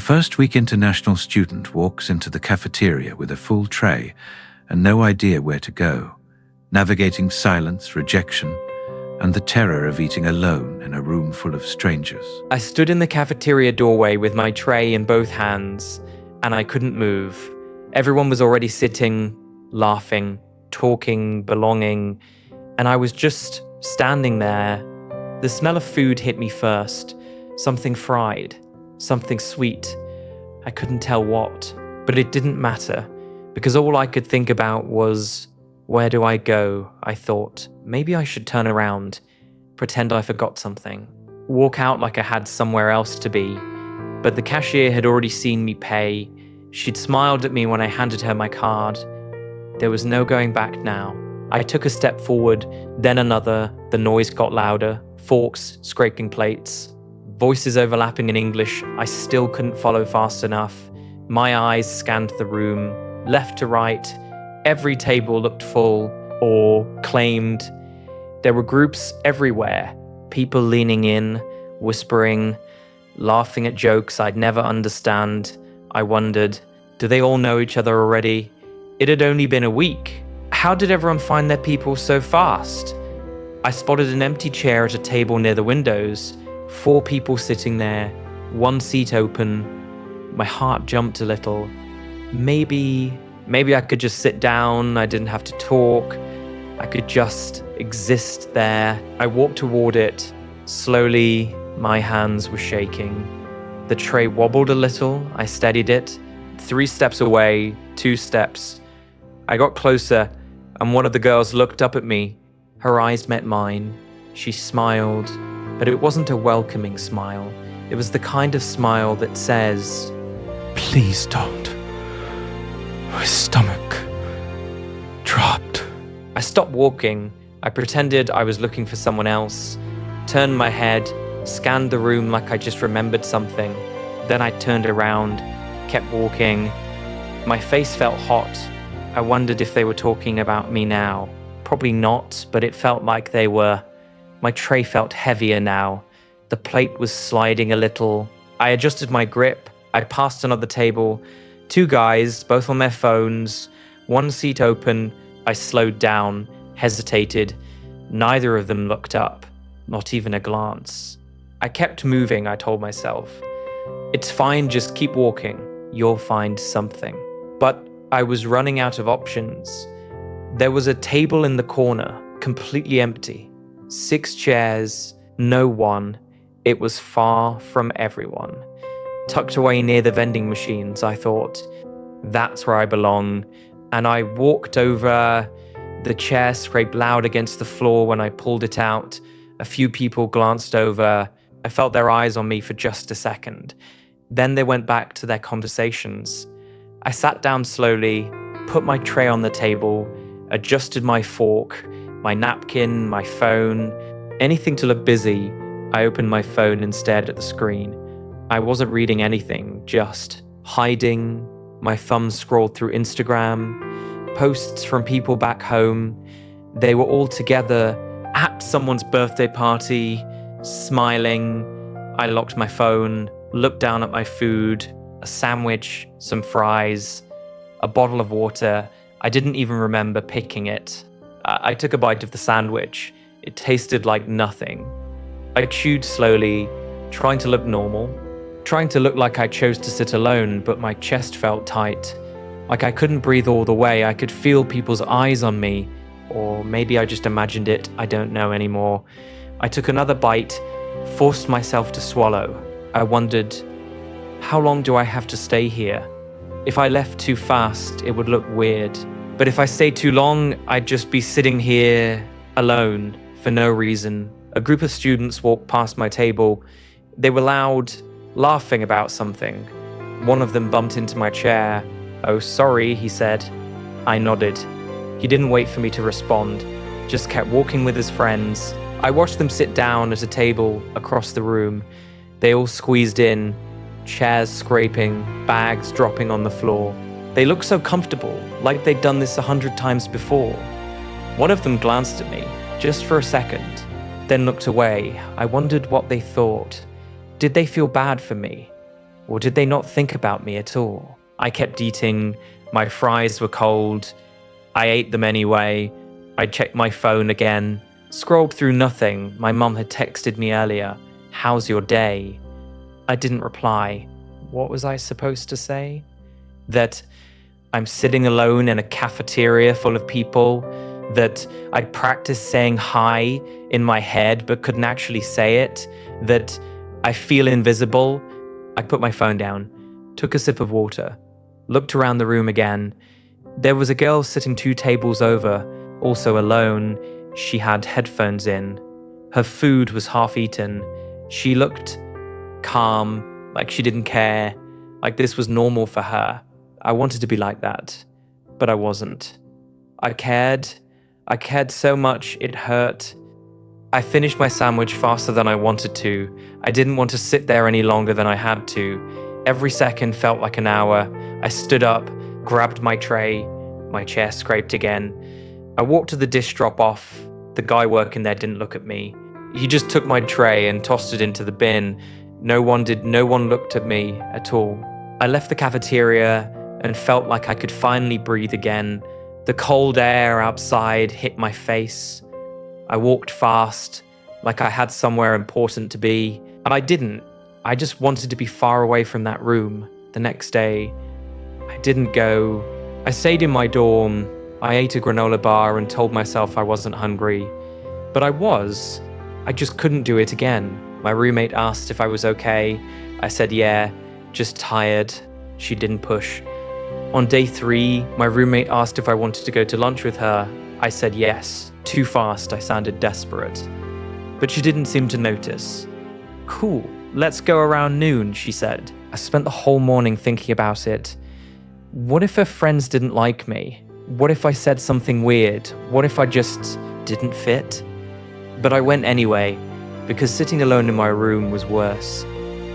first-week international student walks into the cafeteria with a full tray and no idea where to go, navigating silence, rejection, and the terror of eating alone in a room full of strangers. I stood in the cafeteria doorway with my tray in both hands, and I couldn't move. Everyone was already sitting, laughing, talking, belonging, and I was just standing there. The smell of food hit me first. Something fried, something sweet. I couldn't tell what, but it didn't matter, because all I could think about was, where do I go? I thought, maybe I should turn around, pretend I forgot something, walk out like I had somewhere else to be. But the cashier had already seen me pay. She'd smiled at me when I handed her my card. There was no going back now. I took a step forward, then another. The noise got louder, forks scraping plates, voices overlapping in English. I still couldn't follow fast enough. My eyes scanned the room, left to right. Every table looked full or claimed. There were groups everywhere, people leaning in, whispering, laughing at jokes I'd never understand. I wondered, do they all know each other already? It had only been a week. How did everyone find their people so fast? I spotted an empty chair at a table near the windows, 4 people sitting there, 1 seat open. My heart jumped a little. Maybe I could just sit down. I didn't have to talk. I could just exist there. I walked toward it. Slowly, my hands were shaking. The tray wobbled a little. I steadied it. 3 steps away, 2 steps. I got closer, and one of the girls looked up at me. Her eyes met mine. She smiled, but it wasn't a welcoming smile. It was the kind of smile that says, "Please don't. My stomach dropped." I stopped walking. I pretended I was looking for someone else, turned my head, scanned the room like I just remembered something. Then I turned around, kept walking. My face felt hot. I wondered if they were talking about me now. Probably not, but it felt like they were. My tray felt heavier now. The plate was sliding a little. I adjusted my grip. I passed another table. 2 guys, both on their phones, 1 seat open. I slowed down, hesitated. Neither of them looked up, not even a glance. I kept moving, I told myself. It's fine, just keep walking. You'll find something. But I was running out of options. There was a table in the corner, completely empty. 6 chairs, no one. It was far from everyone. Tucked away near the vending machines, I thought, that's where I belong. And I walked over. The chair scraped loud against the floor when I pulled it out. A few people glanced over. I felt their eyes on me for just a second. Then they went back to their conversations. I sat down slowly, put my tray on the table, adjusted my fork, my napkin, my phone, anything to look busy. I opened my phone and stared at the screen. I wasn't reading anything, just hiding. My thumb scrolled through Instagram, posts from people back home. They were all together at someone's birthday party, smiling. I locked my phone, looked down at my food, a sandwich, some fries, a bottle of water. I didn't even remember picking it. I took a bite of the sandwich. It tasted like nothing. I chewed slowly, trying to look normal, trying to look like I chose to sit alone, but my chest felt tight. Like I couldn't breathe all the way. I could feel people's eyes on me. Or maybe I just imagined it. I don't know anymore. I took another bite, forced myself to swallow. I wondered, how long do I have to stay here? If I left too fast, it would look weird. But if I stayed too long, I'd just be sitting here alone for no reason. A group of students walked past my table. They were loud, laughing about something. One of them bumped into my chair. "Oh, sorry," he said. I nodded. He didn't wait for me to respond, just kept walking with his friends. I watched them sit down at a table across the room. They all squeezed in, chairs scraping, bags dropping on the floor. They looked so comfortable, like they'd done this 100 times before. One of them glanced at me, just for a second, then looked away. I wondered what they thought. Did they feel bad for me? Or did they not think about me at all? I kept eating. My fries were cold. I ate them anyway. I checked my phone again. Scrolled through nothing. My mum had texted me earlier. How's your day? I didn't reply. What was I supposed to say? That I'm sitting alone in a cafeteria full of people, that I'd practiced saying hi in my head but couldn't actually say it, that I feel invisible. I put my phone down, took a sip of water, looked around the room again. There was a girl sitting 2 tables over, also alone. She had headphones in. Her food was half eaten. She looked calm, like she didn't care, like this was normal for her. I wanted to be like that, but I wasn't. I cared so much it hurt. I finished my sandwich faster than I wanted to. I didn't want to sit there any longer than I had to. Every second felt like an hour. I stood up, grabbed my tray. My chair scraped again. I walked to the dish drop-off. The guy working there didn't look at me. He just took my tray and tossed it into the bin. No one looked at me at all. I left the cafeteria and felt like I could finally breathe again. The cold air outside hit my face. I walked fast, like I had somewhere important to be, and I didn't. I just wanted to be far away from that room. The next day, I didn't go. I stayed in my dorm. I ate a granola bar and told myself I wasn't hungry. But I was. I just couldn't do it again. My roommate asked if I was okay. I said yeah, just tired. She didn't push. On day 3, my roommate asked if I wanted to go to lunch with her. I said yes. Too fast, I sounded desperate. But she didn't seem to notice. Cool, let's go around noon, she said. I spent the whole morning thinking about it. What if her friends didn't like me? What if I said something weird? What if I just didn't fit? But I went anyway, because sitting alone in my room was worse.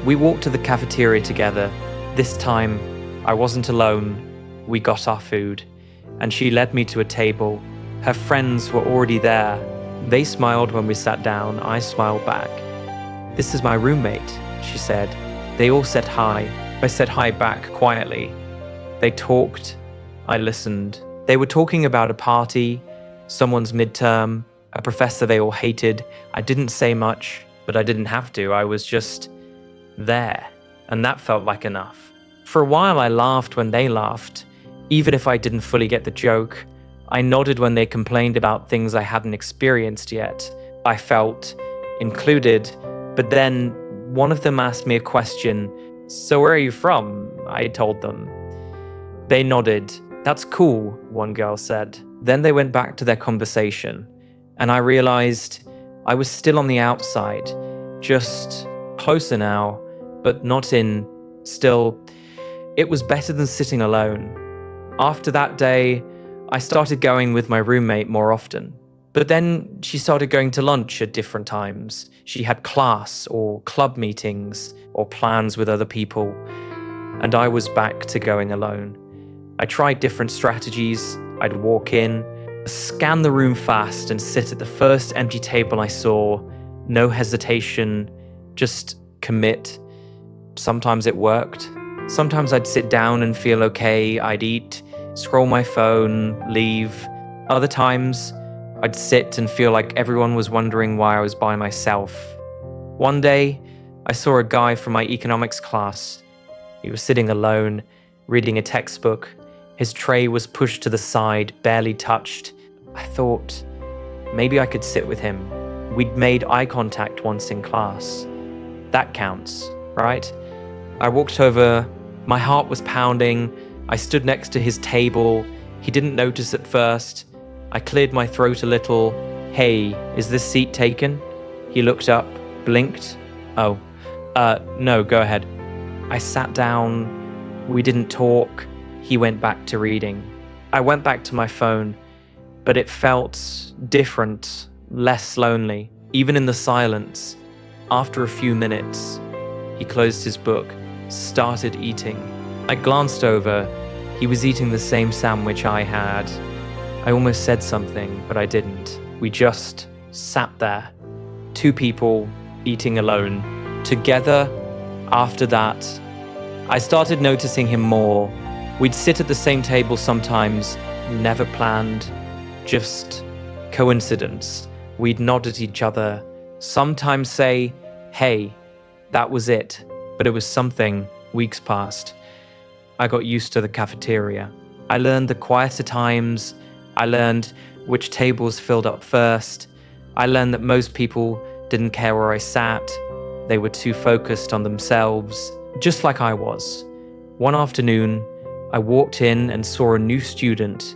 We walked to the cafeteria together. This time, I wasn't alone. We got our food, and she led me to a table. Her friends were already there. They smiled when we sat down. I smiled back. This is my roommate, she said. They all said hi. I said hi back quietly. They talked. I listened. They were talking about a party, someone's midterm, a professor they all hated. I didn't say much, but I didn't have to. I was just there, and that felt like enough. For a while, I laughed when they laughed, even if I didn't fully get the joke. I nodded when they complained about things I hadn't experienced yet. I felt included, but then one of them asked me a question. So where are you from? I told them. They nodded. That's cool, one girl said. Then they went back to their conversation, and I realized I was still on the outside, just closer now, but not in. Still, it was better than sitting alone. After that day, I started going with my roommate more often. But then she started going to lunch at different times. She had class or club meetings or plans with other people, and I was back to going alone. I tried different strategies. I'd walk in, scan the room fast, and sit at the first empty table I saw. No hesitation, just commit. Sometimes it worked. Sometimes I'd sit down and feel okay. I'd eat, scroll my phone, leave. Other times, I'd sit and feel like everyone was wondering why I was by myself. One day, I saw a guy from my economics class. He was sitting alone, reading a textbook. His tray was pushed to the side, barely touched. I thought, maybe I could sit with him. We'd made eye contact once in class. That counts, right? I walked over. My heart was pounding. I stood next to his table. He didn't notice at first. I cleared my throat a little. Hey, is this seat taken? He looked up, blinked. Oh, no, go ahead. I sat down. We didn't talk. He went back to reading. I went back to my phone, but it felt different, less lonely, even in the silence. After a few minutes, he closed his book, started eating. I glanced over. He was eating the same sandwich I had. I almost said something, but I didn't. We just sat there. 2 people eating alone. Together, after that, I started noticing him more. We'd sit at the same table sometimes, never planned, just coincidence. We'd nod at each other, sometimes say, "Hey," that was it. But it was something. Weeks passed. I got used to the cafeteria. I learned the quieter times. I learned which tables filled up first. I learned that most people didn't care where I sat. They were too focused on themselves, just like I was. One afternoon, I walked in and saw a new student.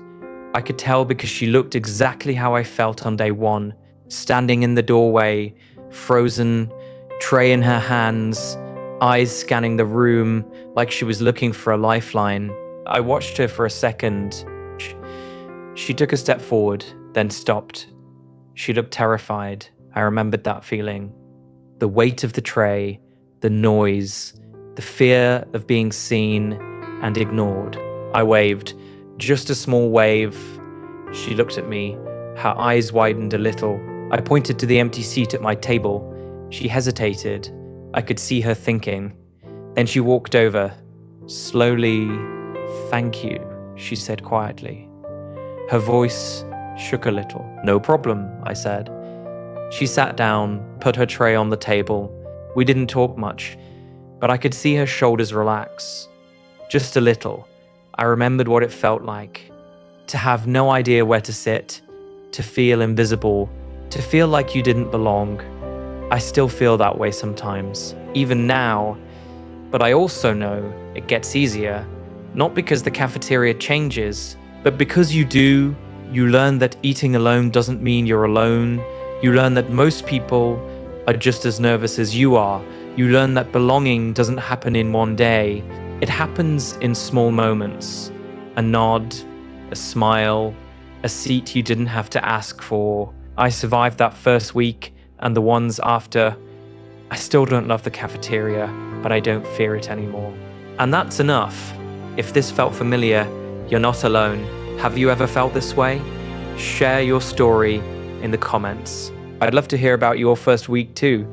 I could tell because she looked exactly how I felt on day one, standing in the doorway, frozen, tray in her hands, eyes scanning the room like she was looking for a lifeline. I watched her for a second. She took a step forward, then stopped. She looked terrified. I remembered that feeling. The weight of the tray, the noise, the fear of being seen and ignored. I waved, just a small wave. She looked at me, her eyes widened a little. I pointed to the empty seat at my table. She hesitated. I could see her thinking. Then she walked over. Slowly, "Thank you," she said quietly. Her voice shook a little. "No problem," I said. She sat down, put her tray on the table. We didn't talk much, but I could see her shoulders relax. Just a little. I remembered what it felt like. To have no idea where to sit, to feel invisible, to feel like you didn't belong. I still feel that way sometimes, even now, but I also know it gets easier, not because the cafeteria changes, but because you do. You learn that eating alone doesn't mean you're alone. You learn that most people are just as nervous as you are. You learn that belonging doesn't happen in one day. It happens in small moments. A nod, a smile, a seat you didn't have to ask for. I survived that first week and the ones after. I still don't love the cafeteria, but I don't fear it anymore. And that's enough. If this felt familiar, you're not alone. Have you ever felt this way? Share your story in the comments. I'd love to hear about your first week too.